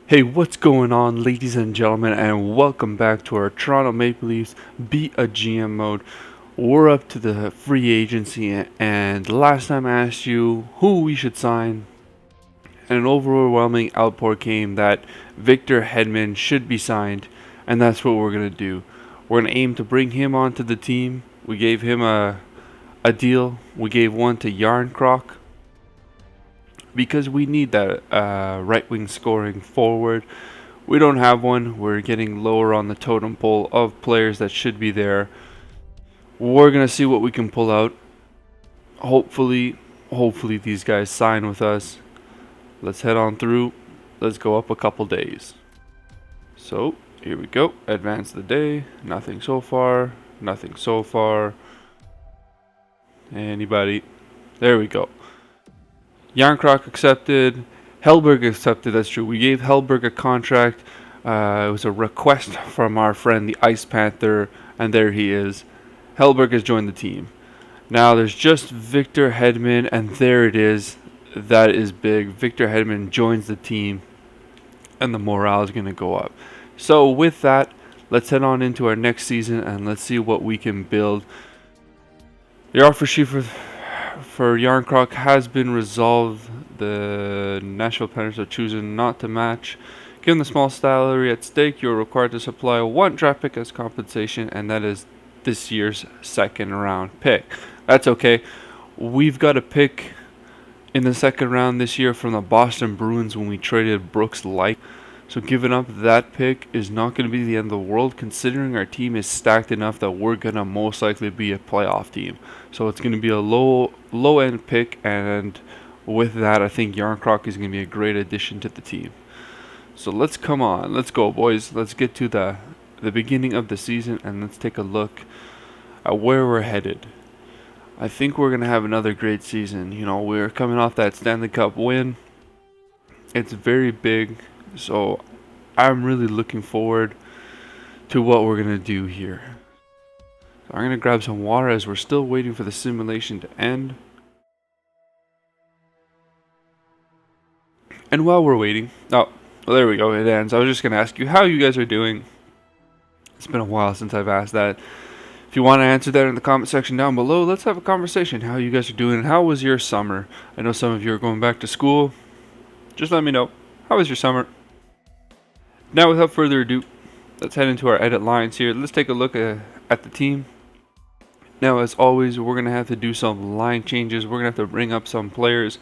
Hey, what's going on, ladies and gentlemen, and welcome back to our Toronto Maple Leafs Be a GM mode. We're up to the free agency, and last time I asked you who we should sign, and an overwhelming outpour came that Victor Hedman should be signed, and that's what we're going to do. We're going to aim to bring him onto the team. We gave him a deal. We gave one to Yarncroc because we need that right wing scoring forward. We don't have one. We're getting lower on the totem pole of players that should be there. We're going to see what we can pull out. Hopefully these guys sign with us. Let's head on through. Let's go up a couple days. So, here we go. Advance the day. Nothing so far. Nothing so far. Anybody? There we go. Yarncroc accepted. Hellberg accepted, that's true. We gave Hellberg a contract. It was a request from our friend, the Ice Panther, and there he is. Hellberg has joined the team. Now there's just Victor Hedman, and there it is. That is big. Victor Hedman joins the team, and the morale is going to go up. So with that, let's head on into our next season, and let's see what we can build. The offer sheet for Yarncroc has been resolved. The Nashville Predators are choosing not to match. Given the small salary at stake, you are required to supply one draft pick as compensation, and that is this year's second round pick. That's okay. We've got a pick in the second round this year from the Boston Bruins when we traded Brooks Light. So giving up that pick is not going to be the end of the world, considering our team is stacked enough that we're going to most likely be a playoff team. So it's going to be a low end pick, and with that, I think Yarncroc is going to be a great addition to the team. So let's go, boys. Let's get to the beginning of the season, and let's take a look at where we're headed. I think we're going to have another great season. You know, we're coming off that Stanley Cup win. It's very big. So I'm really looking forward to what we're going to do here. So I'm going to grab some water as we're still waiting for the simulation to end. And while we're waiting, oh, well, there we go, it ends. I was just going to ask you how you guys are doing. It's been a while since I've asked that. If you want to answer that in the comment section down below, let's have a conversation. How you guys are doing, and how was your summer? I know some of you are going back to school. Just let me know. How was your summer? Now, without further ado, let's head into our edit lines here. Let's take a look at the team. Now, as always, we're going to have to do some line changes. We're going to have to bring up some players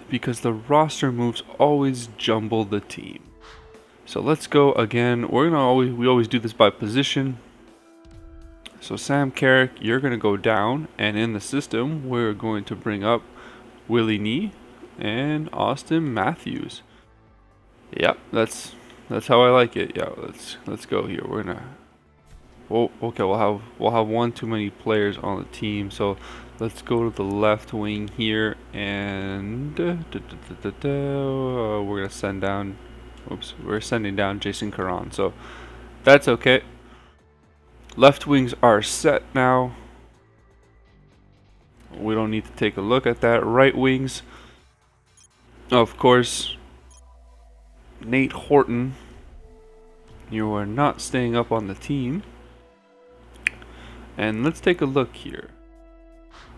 because the roster moves always jumble the team. So let's go again. We always do this by position. So Sam Carrick, you're going to go down, and in the system, we're going to bring up Willie Nee and Austin Matthews. Yep, that's how I like it. Yeah, let's go here. We're gonna. Oh, okay. We'll have one too many players on the team. So let's go to the left wing here, and we're gonna send down. Oops, we're sending down Jason Caron. So that's okay. Left wings are set now. We don't need to take a look at that. Right wings, of course. Nate Horton, you are not staying up on the team. And let's take a look here.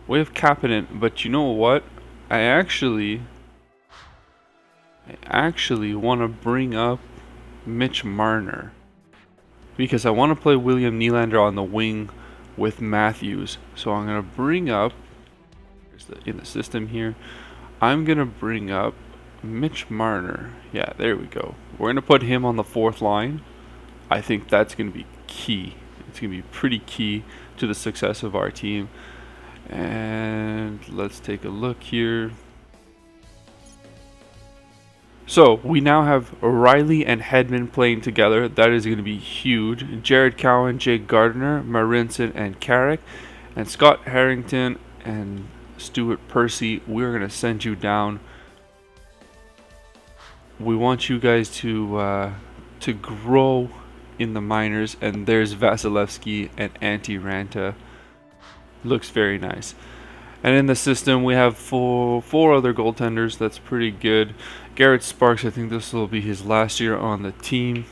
We have Kapanen, but you know what? I actually want to bring up Mitch Marner because I want to play William Nylander on the wing with Matthews. So I'm going to bring up in the system here. I'm going to bring up Mitch Marner. Yeah, there we go. We're going to put him on the fourth line. I think that's going to be key. It's going to be pretty key to the success of our team. And let's take a look here. So we now have Riley and Hedman playing together. That is going to be huge. Jared Cowan, Jake Gardiner, Marinson, and Carrick. And Scott Harrington and Stuart Percy, we're going to send you down. We want you guys to grow in the minors, and there's Vasilevsky and Antti Ranta. Looks very nice. And in the system, we have four other goaltenders. That's pretty good. Garrett Sparks, I think this will be his last year on the team.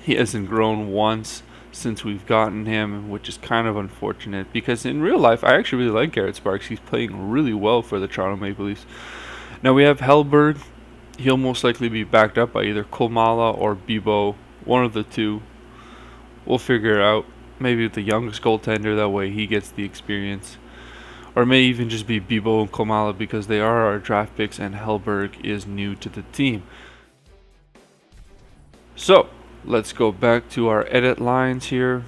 He hasn't grown once since we've gotten him, which is kind of unfortunate because in real life, I actually really like Garrett Sparks. He's playing really well for the Toronto Maple Leafs. Now we have Hellberg. He'll most likely be backed up by either Kolmala or Bibo, one of the two. We'll figure it out. Maybe the youngest goaltender, that way he gets the experience. Or it may even just be Bibo and Kolmala because they are our draft picks and Hellberg is new to the team. So, let's go back to our edit lines here.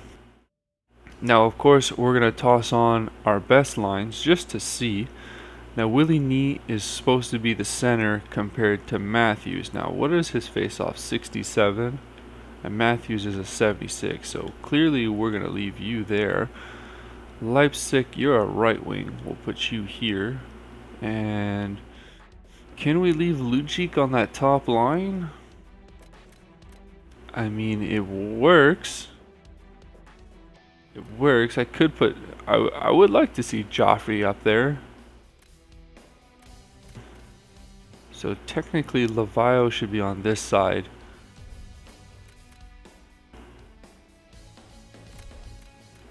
Now, of course, we're going to toss on our best lines just to see. Now, Willie Nee is supposed to be the center compared to Matthews. Now, what is his face-off? 67. And Matthews is a 76. So, clearly, we're going to leave you there. Leipzig, you're a right wing. We'll put you here. And can we leave Lucic on that top line? I mean, it works. It works. I could put... I would like to see Joffrey up there. So technically, Lavio should be on this side.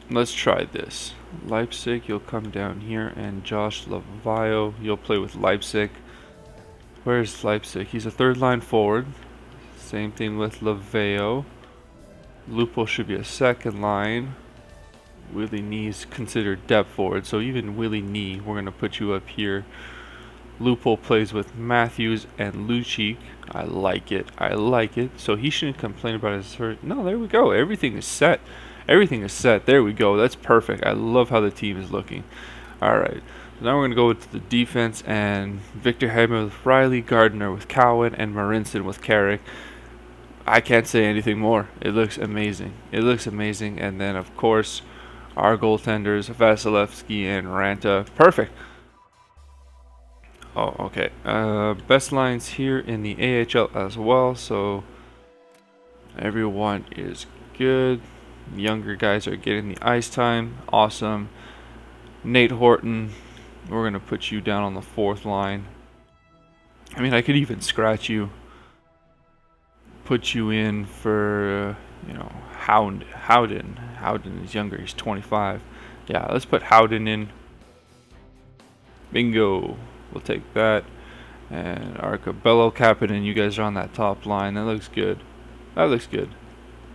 Let's try this. Leipzig, you'll come down here, and Josh Lavio, you'll play with Leipzig. Where's Leipzig? He's a third line forward. Same thing with Laveo. Lupo should be a second line. Willie Nee's considered depth forward, so even Willie Nee, we're going to put you up here. Lupo plays with Matthews and Lucic. I like it. I like it. So he shouldn't complain about his hurt. No, there we go. Everything is set. Everything is set. There we go. That's perfect. I love how the team is looking. Alright. So now we're going to go to the defense, and Victor Hedman with Riley, Gardner with Cowan, and Marinson with Carrick. I can't say anything more. It looks amazing. It looks amazing. And then, of course, our goaltenders, Vasilevsky and Ranta. Perfect. Oh, okay. Best lines here in the AHL as well. So everyone is good. Younger guys are getting the ice time. Awesome. Nate Horton, we're going to put you down on the fourth line. I mean, I could even scratch you. Put you in for, Howden. Howden is younger. He's 25. Yeah, let's put Howden in. Bingo. We'll take that. And Arcabello, Kapanen, you guys are on that top line. That looks good. That looks good.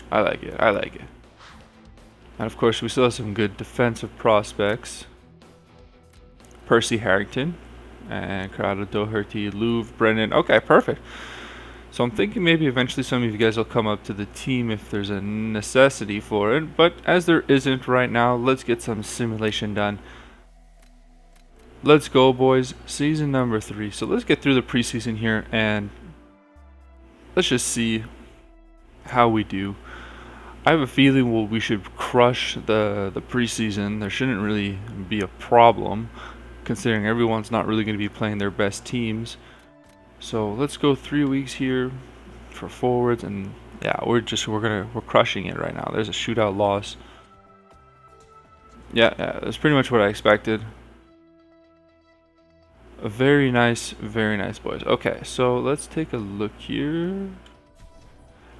I like it. I like it. And of course, we still have some good defensive prospects. Percy Harrington and Corrado Doherty, Louvre, Brennan. Okay, perfect. So I'm thinking maybe eventually some of you guys will come up to the team if there's a necessity for it. But as there isn't right now, let's get some simulation done. Let's go, boys. Season number 3. So let's get through the preseason here and let's just see how we do. I have a feeling we should crush the preseason. There shouldn't really be a problem considering everyone's not really going to be playing their best teams. So let's go 3 weeks here for forwards, and yeah, we're crushing it right now. There's a shootout loss. Yeah, that's pretty much what I expected. Very nice, boys. Okay, so let's take a look here.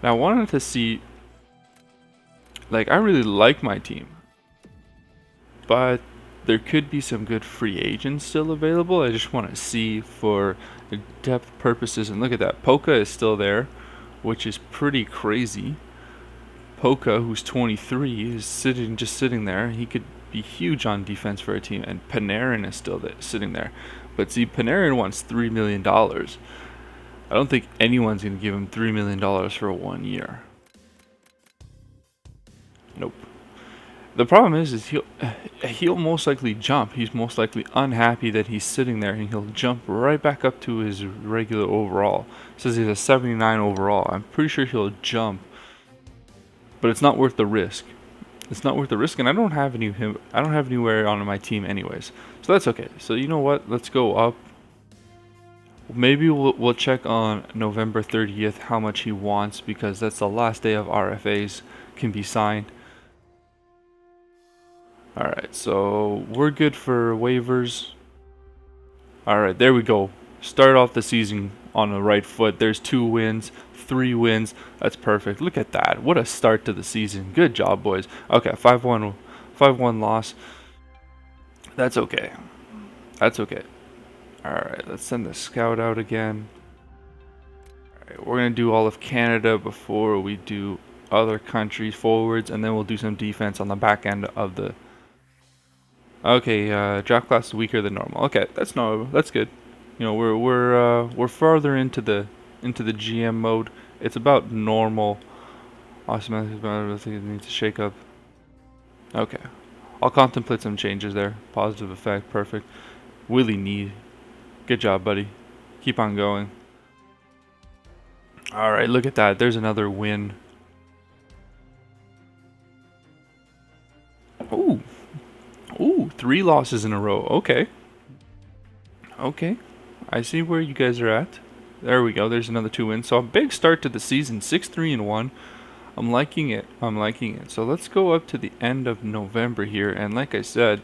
Now I wanted to see, I really like my team, but there could be some good free agents still available. I just want to see for depth purposes. And look at that. Polka is still there, which is pretty crazy. Polka, who's 23, is just sitting there. He could be huge on defense for a team. And Panarin is still sitting there. But see, Panarin wants $3 million. I don't think anyone's going to give him $3 million for 1 year. Nope. The problem is he'll most likely jump. He's most likely unhappy that he's sitting there, and he'll jump right back up to his regular overall. It says he's a 79 overall. I'm pretty sure he'll jump, but it's not worth the risk. It's not worth the risk, and I don't have anywhere on my team anyways, so that's okay. So you know what? Let's go up. Maybe we'll check on November 30th how much he wants, because that's the last day of RFAs can be signed. Alright, so we're good for waivers. Alright, there we go. Start off the season on the right foot. There's 2 wins, 3 wins. That's perfect. Look at that. What a start to the season. Good job, boys. Okay, 5-1 loss. That's okay. That's okay. Alright, let's send the scout out again. Alright, we're going to do all of Canada before we do other countries forwards, and then we'll do some defense on the back end of the... Okay, draft class is weaker than normal. Okay, that's good. You know, we're farther into the GM mode. It's about normal. Awesome, I think it needs to shake up. Okay, I'll contemplate some changes there. Positive effect, perfect. Willie Need, good job, buddy. Keep on going. All right, look at that. There's another win. Ooh. Ooh, 3 losses in a row. Okay. Okay. I see where you guys are at. There we go. There's another 2 wins. So a big start to the season. 6-3-1. I'm liking it. I'm liking it. So let's go up to the end of November here. And like I said,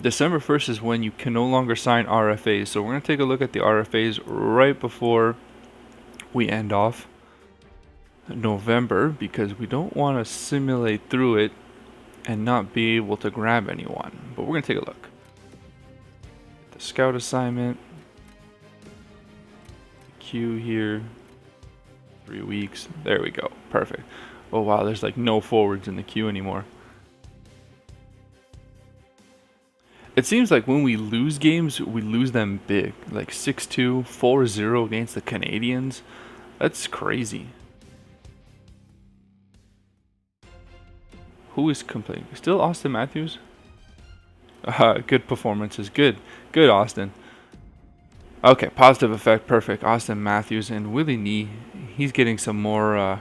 December 1st is when you can no longer sign RFAs. So we're going to take a look at the RFAs right before we end off November, because we don't want to simulate through it and not be able to grab anyone. But we're going to take a look. The scout assignment. Queue here. 3 weeks. There we go. Perfect. Oh wow, there's like no forwards in the queue anymore. It seems like when we lose games, we lose them big. Like 6-2, 4-0 against the Canadians. That's crazy. Who is complaining? Still Austin Matthews? Good performances. Good. Good, Austin. Okay, positive effect. Perfect. Austin Matthews and Willie Nee. He's getting some more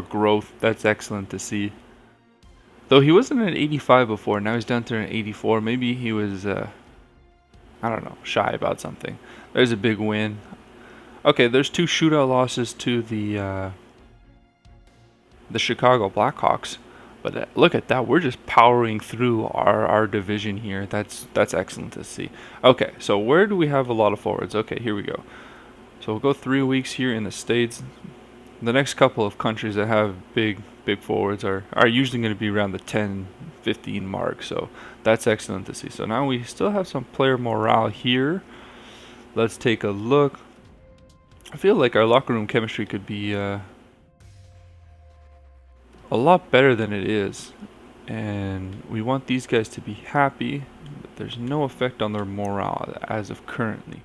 growth. That's excellent to see. Though he wasn't an 85 before, now he's down to an 84. Maybe he was, I don't know, shy about something. There's a big win. Okay, there's 2 shootout losses to the Chicago Blackhawks, but look at that. We're just powering through our division here. That's excellent to see. Okay, so where do we have a lot of forwards? Okay, here we go. So we'll go 3 weeks here in the States. The next couple of countries that have big forwards are usually going to be around the 10-15 mark, so that's excellent to see. So now we still have some player morale here. Let's take a look. I feel like our locker room chemistry could be a lot better than it is, and we want these guys to be happy, but there's no effect on their morale as of currently.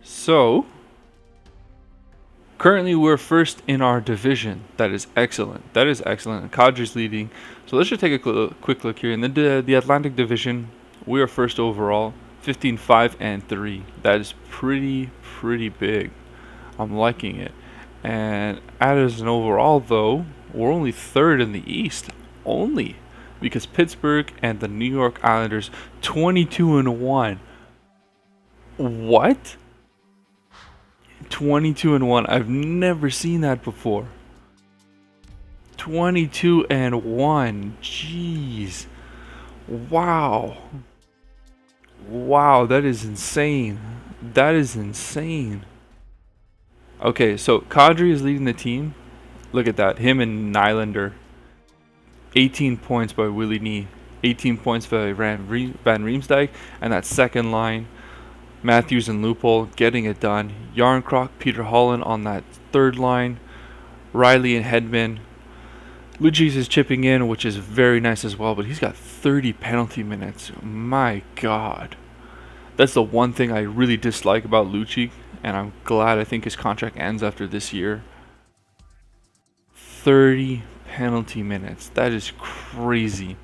So currently we're first in our division. That is excellent. That is excellent. And Kadri's leading. So let's just take a quick look here. In the Atlantic Division, we are first overall, 15-5-3. That is pretty big. I'm liking it. And as an overall though, we're only 3rd in the East. Only. Because Pittsburgh and the New York Islanders, 22-1. What? 22-1. I've never seen that before. 22-1. Jeez. Wow. Wow, that is insane. That is insane. Okay, so Kadri is leading the team. Look at that. Him and Nylander. 18 points by Willie Nee. 18 points by Van Riemsdyk. And that second line, Matthews and Lupol getting it done. Yarncroc, Peter Holland on that third line. Riley and Hedman. Lucic is chipping in, which is very nice as well, but he's got 30 penalty minutes. My God. That's the one thing I really dislike about Lucic, and I'm glad. I think his contract ends after this year. 30 penalty minutes. That is crazy.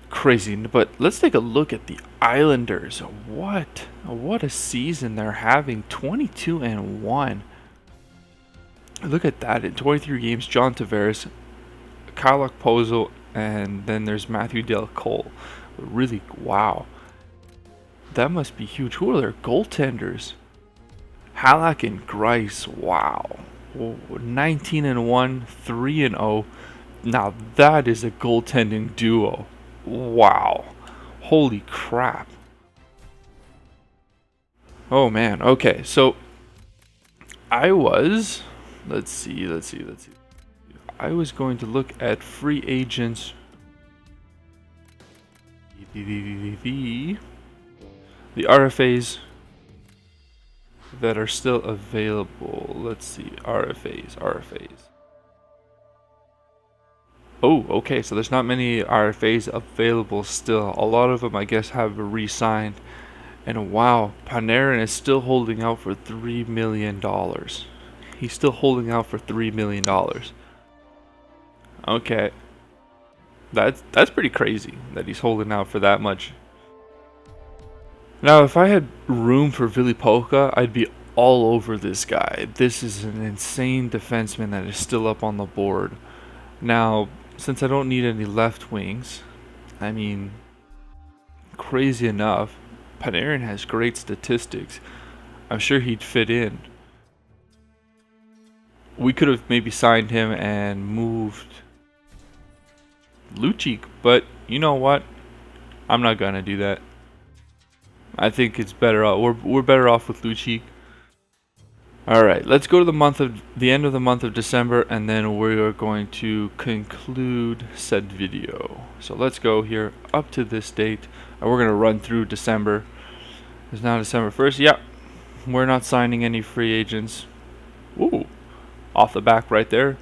Crazy. But let's take a look at the Islanders. What a season they're having. 22-1. Look at that. In 23 games, John Tavares, Kyle Okposo, and then there's Matthew Del Cole. Really, wow. That must be huge. Who are their goaltenders? Halak and Grice. Wow. 19-1, 3-0. Now that is a goaltending duo. Wow. Holy crap. Oh man. Okay, so I was let's see. I was going to look at free agents. The RFAs that are still available. Let's see. RFAs. Oh, okay, so there's not many RFAs available still. A lot of them, I guess, have re-signed. And wow, Panarin is still holding out for $3 million. He's still holding out for $3 million. Okay. That's pretty crazy that he's holding out for that much. Now, if I had room for Ville Polka, I'd be all over this guy. This is an insane defenseman that is still up on the board. Now, since I don't need any left wings, I mean, crazy enough, Panarin has great statistics. I'm sure he'd fit in. We could have maybe signed him and moved Lucic, but you know what? I'm not gonna do that. I think it's better off. We're better off with Lucic. All right, let's go to the end of the month of December, and then we're going to conclude said video. So let's go here up to this date, and we're gonna run through December. It's now December 1st. Yeah, we're not signing any free agents. Ooh, off the back right there.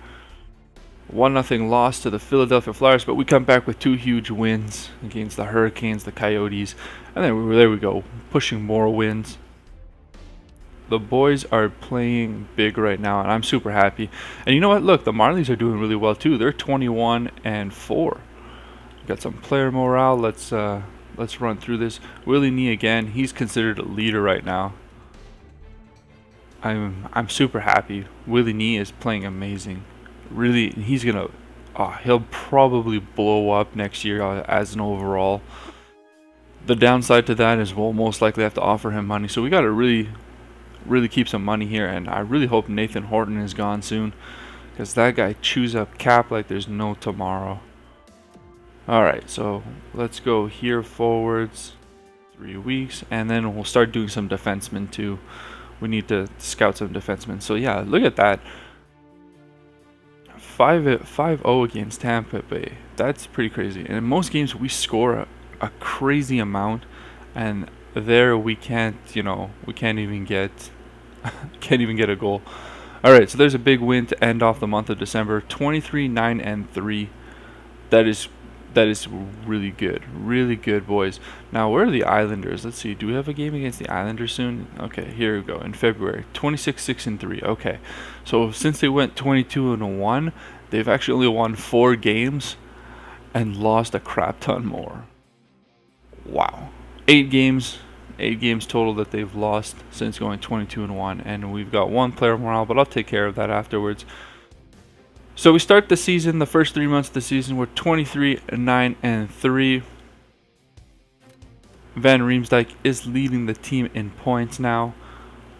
1-0 loss to the Philadelphia Flyers, but we come back with 2 huge wins against the Hurricanes, the Coyotes, and then there we go, pushing more wins. The boys are playing big right now, and I'm super happy. And you know what? Look, the Marlies are doing really well too. They're 21-4. Got some player morale. Let's run through this. Willie Nee again. He's considered a leader right now. I'm super happy. Willie Nee is playing amazing. Really, he'll probably blow up next year as an overall. The downside to that is we'll most likely have to offer him money. So we got to really keep some money here, and I really hope Nathan Horton is gone soon, because that guy chews up cap like there's no tomorrow. Alright, so let's go here forwards 3 weeks, and then we'll start doing some defensemen too. We need to scout some defensemen. So yeah, look at that. 5-0 against Tampa Bay. That's pretty crazy. And in most games we score a crazy amount, and there we can't even get a goal. All right, so there's a big win to end off the month of December. 23-9-3. That is really good, boys. Now, where are the Islanders? Let's see. Do we have a game against the Islanders soon? Okay, here we go. In February, 26-6-3. Okay, so since they went 22-1, they've actually only won 4 games and lost a crap ton more. Wow. 8 games total that they've lost since going 22-1, and we've got 1 player morale, but I'll take care of that afterwards. So we start the season, the first 3 months of the season, we're 23-9-3. Van Riemsdyk is leading the team in points now,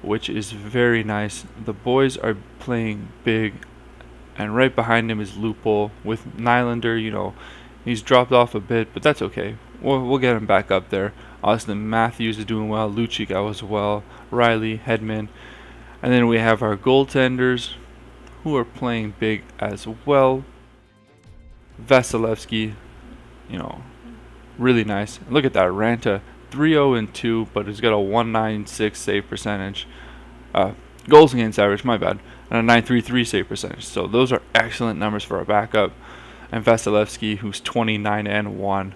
which is very nice. The boys are playing big, and right behind him is Lupul with Nylander. He's dropped off a bit, but that's okay. We'll get him back up there. Austin Matthews is doing well. Lucic as well. Riley, Hedman. And then we have our goaltenders who are playing big as well. Vasilevsky, really nice. Look at that. Ranta, 3-0-2, but he's got a 196 save percentage. Goals against average, my bad. And a 933 save percentage. So those are excellent numbers for our backup. And Vasilevsky, who's 29-1.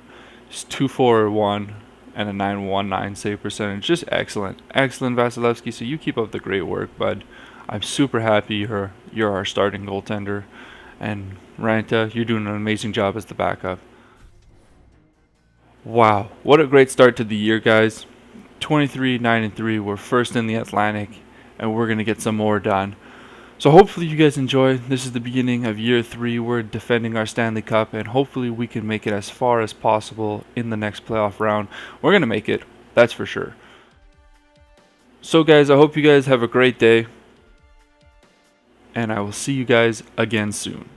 He's 2-4-1 and a 919 save percentage. Just excellent. Excellent, Vasilevsky. So you keep up the great work, bud. I'm super happy you're our starting goaltender. And Ranta, you're doing an amazing job as the backup. Wow, what a great start to the year, guys. 23-9-3. We're first in the Atlantic, and we're going to get some more done. So hopefully you guys enjoy. This is the beginning of year 3. We're defending our Stanley Cup, and hopefully we can make it as far as possible in the next playoff round. We're going to make it, that's for sure. So guys, I hope you guys have a great day, and I will see you guys again soon.